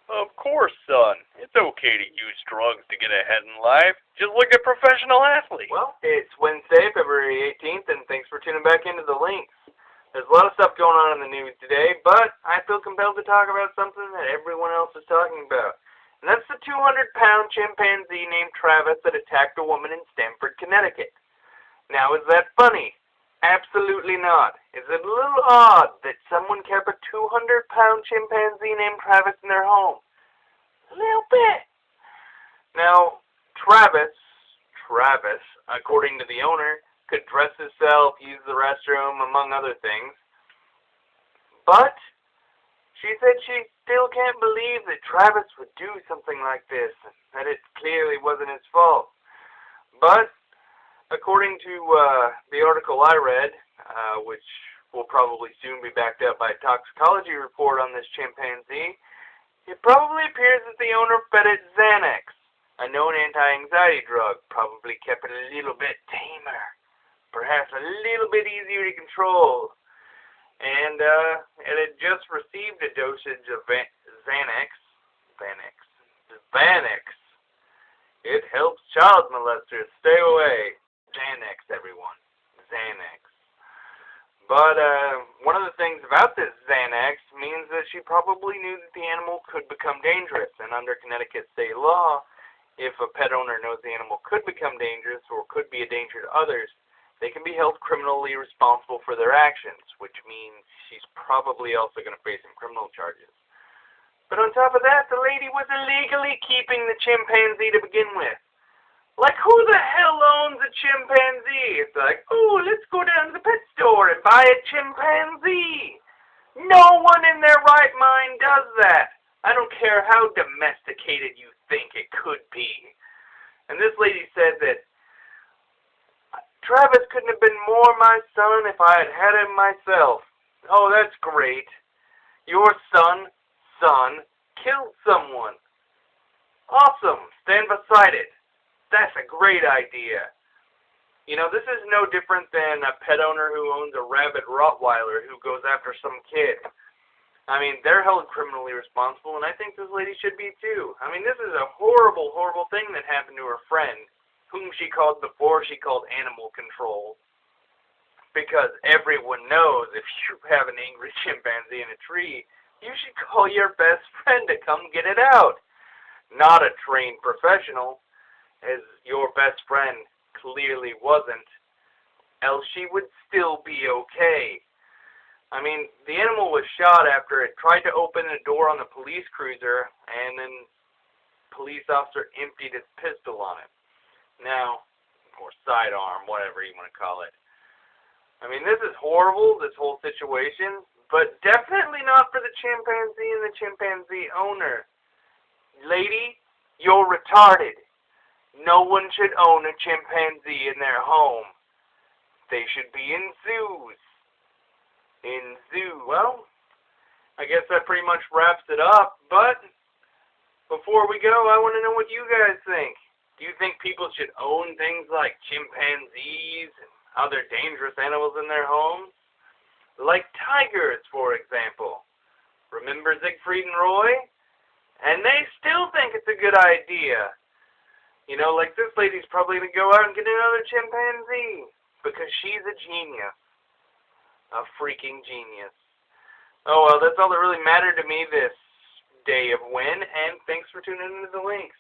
Of course, son. It's okay to use drugs to get ahead in life. Just look at professional athletes. Well, it's Wednesday, February 18th, and thanks for tuning back into the links. There's a lot of stuff going on in the news today, but I feel compelled to talk about something that everyone else is talking about. And that's the 200-pound chimpanzee named Travis that attacked a woman in Stamford, Connecticut. Now, is that funny? Absolutely not. Is it a little odd that someone kept a 200-pound chimpanzee named Travis in their home? A little bit. Now, Travis, according to the owner, could dress himself, use the restroom, among other things. But she said she still can't believe that Travis would do something like this, and that it clearly wasn't his fault. But according to the article I read, which will probably soon be backed up by a toxicology report on this chimpanzee, it probably appears that the owner fed it Xanax, a known anti-anxiety drug, probably kept it a little bit tamer, perhaps a little bit easier to control. And it had just received a dosage of Xanax. It helps child molesters stay away. Xanax, everyone. Xanax. But one of the things about this Xanax means that she probably knew that the animal could become dangerous. And under Connecticut state law, if a pet owner knows the animal could become dangerous or could be a danger to others, they can be held criminally responsible for their actions, which means she's probably also going to face some criminal charges. But on top of that, the lady was illegally keeping the chimpanzee to begin with. Like, who the hell owns a chimpanzee? It's like, oh, let's go down to the pet store and buy a chimpanzee. No one in their right mind does that. I don't care how domesticated you think it could be. And this lady said that Travis couldn't have been more my son if I had had him myself. Oh, that's great. Your son killed someone. Awesome. Stand beside it. That's a great idea. You know, this is no different than a pet owner who owns a rabid Rottweiler who goes after some kid. I mean, they're held criminally responsible, and I think this lady should be too. I mean, this is a horrible, horrible thing that happened to her friend, whom she called before she called animal control. Because everyone knows if you have an angry chimpanzee in a tree, you should call your best friend to come get it out. Not a trained professional, as your best friend clearly wasn't, else she would still be okay. I mean, the animal was shot after it tried to open a door on the police cruiser, and then police officer emptied his pistol on it. Now, or sidearm, whatever you want to call it. I mean, this is horrible, this whole situation, but definitely not for the chimpanzee and the chimpanzee owner. Lady, you're retarded. No one should own a chimpanzee in their home. They should be in zoos. Well, I guess that pretty much wraps it up, but before we go, I want to know what you guys think. Do you think people should own things like chimpanzees and other dangerous animals in their homes? Like tigers, for example. Remember Siegfried and Roy? And they still think it's a good idea. You know, like this lady's probably going to go out and get another chimpanzee because she's a genius. A freaking genius. Oh, well, that's all that really mattered to me this day of Win, and thanks for tuning into the links.